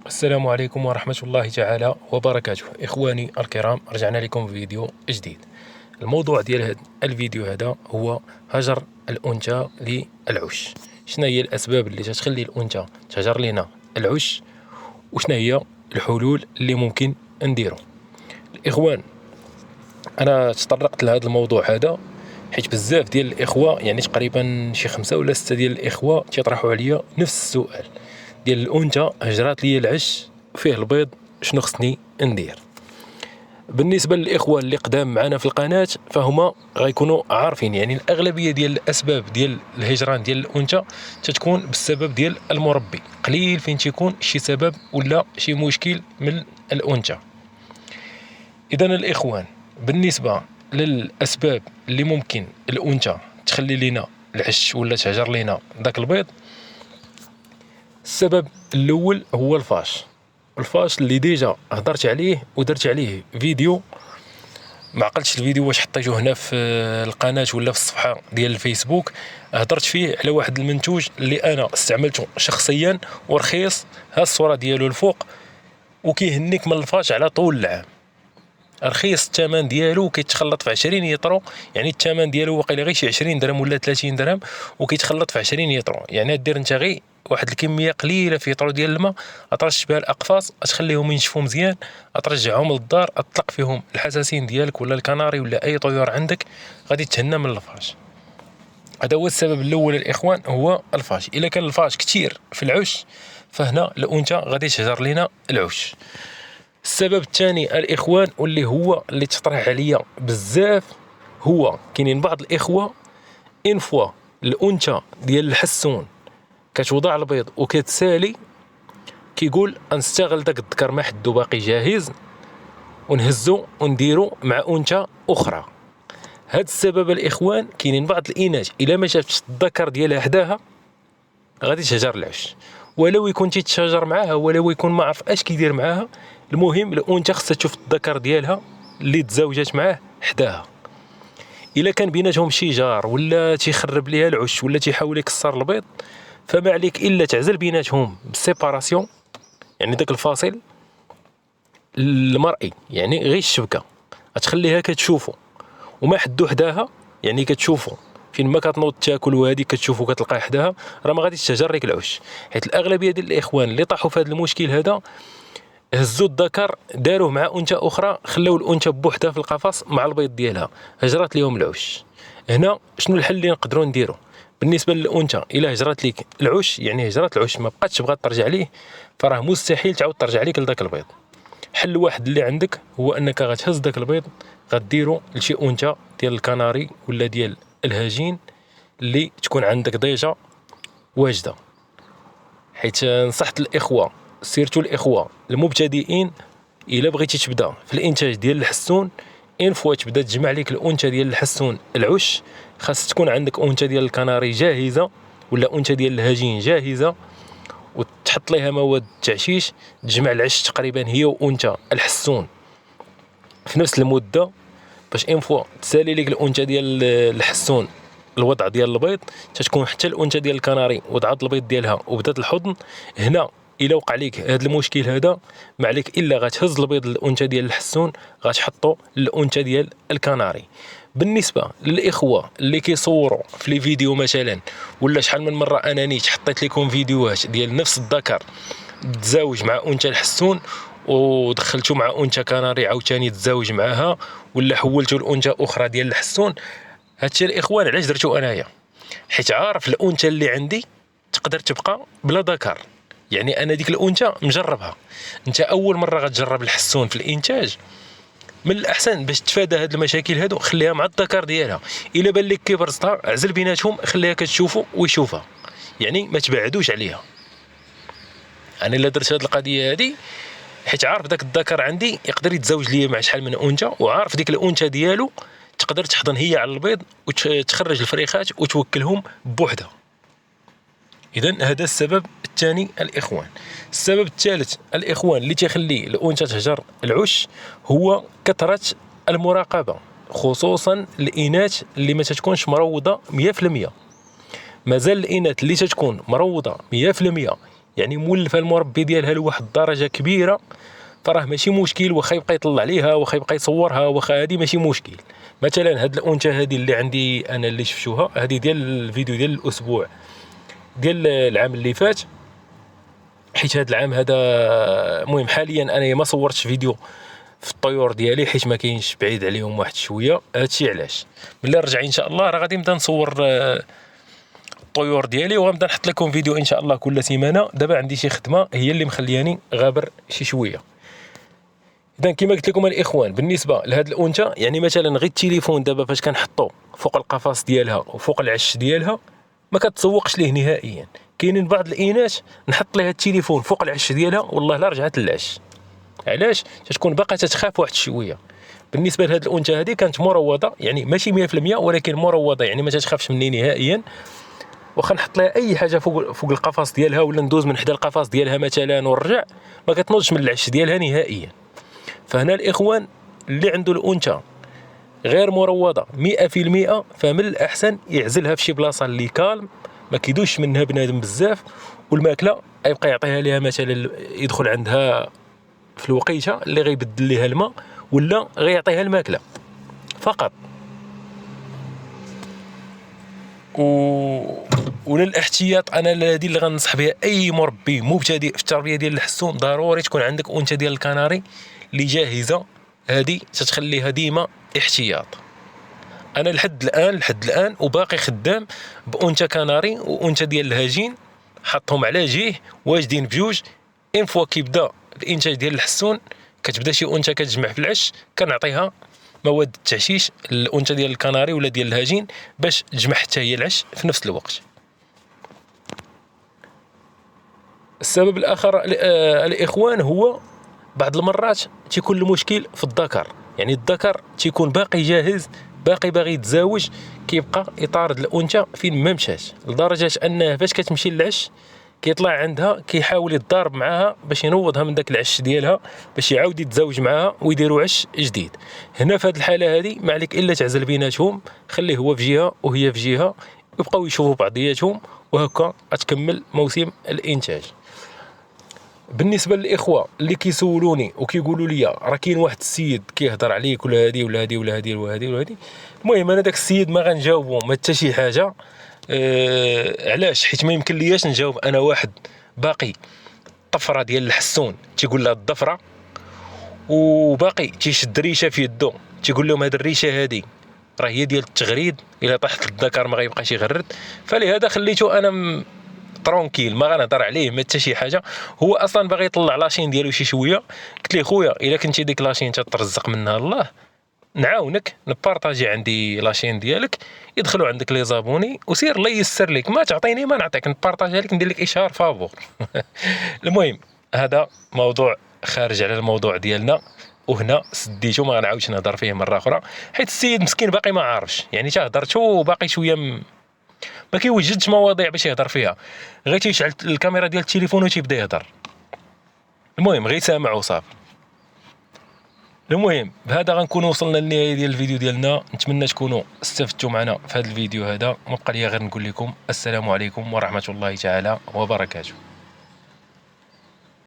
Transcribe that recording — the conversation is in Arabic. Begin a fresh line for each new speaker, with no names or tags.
السلام عليكم ورحمة الله تعالى وبركاته. إخواني الكرام، رجعنا لكم فيديو جديد. الموضوع ديال هذا الفيديو هذا هو هجر الأنثى للعش. شنو هي الأسباب اللي تخلي الأنثى تهجر لنا العش، وشنو هي الحلول اللي ممكن نديرو؟ الإخوان، أنا تطرقت لهذا الموضوع هذا حيت بزاف ديال الإخوة، يعني تقريبا شي 5 ولا 6 ديال الإخوة تيطرحوا عليا نفس السؤال ديال الأنثى هجرات لي العش فيه البيض، شنو خصني ندير؟ بالنسبة للإخوة اللي قدام معنا في القناة فهما غيكونوا عارفين، يعني الأغلبية ديال الأسباب ديال الهجران ديال الأنثى تتكون بالسبب ديال المربي، قليل فين تيكون شي سبب ولا شي مشكل من الأنثى. إذن الإخوان، بالنسبة للأسباب اللي ممكن الأنثى تخلي لنا العش ولا تهجر لنا داك البيض، السبب الأول هو الفاش اللي ديجا هضرت عليه ودرت عليه فيديو. ما عقلتش الفيديو واش حطيته هنا في القناة ولا في الصفحة ديال الفيسبوك. هضرت فيه على واحد المنتوج اللي أنا استعملته شخصيا ورخيص، ها الصورة ديالو الفوق، وكيهنيك من الفاش على طول العام. رخيص الثمن ديالو، كيتخلط في 20 يطرو، يعني الثمن ديالو واقيلا غير شي 20 درهم ولا 30 درهم، وكيتخلط في 20 يطرو. يعني دير انت غير واحد الكميه قليله في يطرو ديال الماء، اطرش بها الاقفاص، تخليهم ينشفوا مزيان، ترجعهم للدار، اطلق فيهم الحساسين ديالك ولا الكناري ولا اي طيور عندك، غادي تهنى من الفاش. هذا هو السبب الاول الاخوان، هو الفاش. الا كان الفاش كثير في العش فهنا الانثى غادي تهجر لنا العش. السبب الثاني الاخوان، واللي هو اللي تطرح عليا بزاف، هو كاينين بعض الاخوه ان فوا الانثى ديال الحسون كتوضع البيض وكتسالي، كيقول نستغل داك الذكر ما حدو باقي جاهز ونهزو ونديرو مع انثى اخرى. هذا السبب الاخوان، كاينين بعض الاناث الا ما شافتش الذكر ديالها حداها غادي تهجر العش، ولو يكون تيتشاجر معاها، ولو يكون ما عرف اش كيدير معاها. المهم الانثى خصها تشوف الذكر ديالها اللي تزوجت معاه حداها. الا كان بيناتهم شي جار ولا تيخرب ليها العش ولا تيحاول يكسر البيض، فما عليك الا تعزل بيناتهم بالسيباراسيون، يعني داك الفاصل المرئي، يعني غير الشبكه غتخليها كتشوفو وما حدو حداها، يعني كتشوفو فين ما كتنوض تاكل وهذه كتشوفو كتلقى حداها، راه ما غاديش تهجر لك العش. حيت الاغلبيه ديال الاخوان اللي طاحوا في هذا المشكل هذا، هزوا الذكر داروه مع انثى اخرى، خلاو الانثى بوحدها في القفص مع البيض ديالها، هجرت لهم العش. هنا شنو الحل اللي نقدروا نديرو بالنسبه للانثى؟ الا هجرت لك العش، يعني هجرت العش ما بقاتش تبغى ترجع ليه، فراه مستحيل تعاود ترجع لك لذاك البيض. حل واحد اللي عندك هو انك غتهز داك البيض، غديرو لشي انثى ديال الكناري ولا ديال الهجين اللي تكون عندك ديجا واجده. حيت نصحت الاخوه، سيرتو الاخوه المبتدئين، الا بغيتي تبدا في الانتاج ديال الحسون، ان فوا تبدا تجمع لك الانثى ديال الحسون العش، خاص تكون عندك انثى ديال الكناري جاهزه ولا انثى ديال الهجين جاهزه، وتحط ليها مواد التعشيش، تجمع العش تقريبا هي وانثى الحسون في نفس المده، باش ان فوا تسالي لك الانثى ديال الحسون الوضع ديال البيض، تتكون حتى الانثى ديال الكناري وضعت البيض ديالها وبدات الحضن. هنا الا وقع لك هذا المشكل هذا، ما عليك الا غتهز البيض الانثى ديال الحسون غتحطو للانثى ديال الكناري. بالنسبه للاخوه اللي كيصوروا في لي فيديو مثلا، ولا شحال من مره انا نيت حطيت لكم فيديوهات ديال نفس الذكر تزاوج مع انثى الحسون ودخلتو مع انثى كناري عاوتاني تزاوج معاها، ولا حولتو لانثى اخرى ديال الحسون، هادشي الاخوان علاش درتو انايا؟ حيت عارف الانثى اللي عندي تقدر تبقى بلا ذكر، يعني انا ديك الانثى مجربها. انت اول مره غتجرب الحسون في الانتاج، من الاحسن باش تفادى هاد المشاكل هادو خليها مع الذكر ديالها. الا بان لك كيبرزطها عزل بيناتهم، خليها كتشوفوا ويشوفها، يعني ما تبعدوش عليها. انا الا درت هاد القضيه هادي حيت عارف داك الذكر عندي يقدر يتزوج ليا مع شحال من انثى، وعارف ديك الانثى ديالو تقدر تحضن هي على البيض وتخرج الفريخات وتوكلهم بوحدها. اذا هذا السبب الثاني الاخوان. السبب الثالث الاخوان اللي تيخلي الانثى تهجر العش هو كثره المراقبه، خصوصا الاناث اللي ما تكونش مروضه 100%. مازال الاناث اللي تكون مروضه 100% يعني مولفه المربي ديالها لواحد الدرجه كبيره، فراه ماشي مشكل واخا يبقى يطلع ليها واخا يبقى يصورها واخا هذه ماشي مشكل. مثلا هاد الانثى هذه اللي عندي انا اللي شفتوها، هذه ديال الفيديو ديال الاسبوع ديال العام اللي فات، حيت هاد العام هذا المهم حاليا انا ما صورتش فيديو في الطيور ديالي حيت ما كاينش، بعيد عليهم واحد شويه. هادشي علاش ملي نرجع ان شاء الله راه غادي نبدا نصور الطيور ديالي وغنبدا نحط لكم فيديو ان شاء الله كل سيمانه. دابا عندي شي خدمه هي اللي مخلياني غابر شي شويه. اذا كما قلت لكم الاخوان بالنسبه لهاد الانثى، يعني مثلا غير التليفون دابا فاش كنحطو فوق القفص ديالها وفوق العش ديالها ما كتسوقش ليه نهائيا. كاينين بعض الاناث نحط لها التليفون فوق العش ديالها والله لا رجعت للعش. علاش؟ تكون باقا تتخاف واحد شويه. بالنسبه لهاد الانثى هذه كانت مروضه، يعني ماشي 100% ولكن مروضه، يعني ما تتخافش مني نهائيا. واخا نحط لها اي حاجه فوق القفص ديالها ولا ندوز من حدا القفص ديالها مثلا ونرجع، ما كتنوضش من العش ديالها نهائيا. فهنا الاخوان اللي عنده الانثى غير مروضه 100%، فمن الاحسن يعزلها في شي بلاصه اللي كالم ما كيدوش منها بنادم بزاف، والماكله يبقى يعطيها ليها مثلا يدخل عندها في الوقيته اللي غيبدل ليها الماء ولا غيعطيها الماكله فقط. وللاحتياط انا الذي اللي غنصح بها اي مربي مبتدئ في التربيه ديال الحسون، ضروري تكون عندك انثى ديال الكناري اللي جاهزه، هذه تتخليها ديما احتياط. انا لحد الان وباقي خدام بانثى كناري وانثى ديال الهجين، حطهم على جهه واجدين بجوج. ان فوا كيبدا الانتاج ديال الحسون كتبدا شي انثى كتجمع في العش، كنعطيها مواد التعشيش الانثى ديال الكناري ولا ديال الهجين باش تجمع حتى هي العش في نفس الوقت. السبب الاخر الاخوان هو بعض المرات تيكون المشكل في الذكر، يعني الذكر تيكون باقي جاهز باقي باغي يتزاوج، كيبقى يطارد الانثى فين ما مشات، لدرجه انها فاش كتمشي للعش كيطلع عندها كيحاول يتضارب معاها باش ينوضها من داك العش ديالها باش يعاود يتزاوج معاها ويديروا عش جديد. هنا في هذه الحاله هذه ما عليك الا تعزل بيناتهم، خليه هو في جهه وهي في جهه، يبقاو يشوفوا بعضياتهم وهكا غتكمل موسم الانتاج. بالنسبه للاخوه اللي كيسولوني وكيقولوا لي راه كاين واحد السيد كيهضر عليك ولا هذه ولا هذه ولا هذه ولا هذه ولا هذه، المهم انا داك السيد ما غنجاوبو ما حتى شي حاجه. علاش؟ حيت ما يمكن لياش نجاوب انا واحد باقي الطفره ديال الحسون تيقول لها الضفره، وباقي تيشد ريشه في يدو تيقول لهم هذه الريشه هذه راه هي ديال التغريد، الا طاحت للذكر ما غيبقاش يغرد. فلهذا خليته انا ترونكيل ما غنهضر عليه ما حتى شي حاجه. هو اصلا باغي يطلع لاشين ديالو شي شويه، قلت ليه خويا الا كنتي ديك لاشين تترزق منها الله نعاونك نبارطاجي عندي لاشين ديالك، يدخلوا عندك لي زابوني وسير الله ييسر لك، ما تعطيني ما نعطيك، نبارطاجي لك ندير لك اشهار فابور. المهم هذا موضوع خارج على الموضوع ديالنا، وهنا سديتو ما غنعاودش نهضر فيه مره اخرى حيت السيد مسكين باقي ما عارفش، يعني حتى هضرتو وباقي شويه ما كيوجدش مواضيع باش يهضر فيها، غير تيشعل الكاميرا ديال التليفون وتيبدا يهضر. المهم غير سامع وصافي. المهم بهذا غنكون وصلنا للنهايه ديال الفيديو ديالنا، نتمنى تكونوا استفدتوا معنا في هذا الفيديو هذا. ما بقى لي غير نقول لكم السلام عليكم ورحمه الله تعالى وبركاته.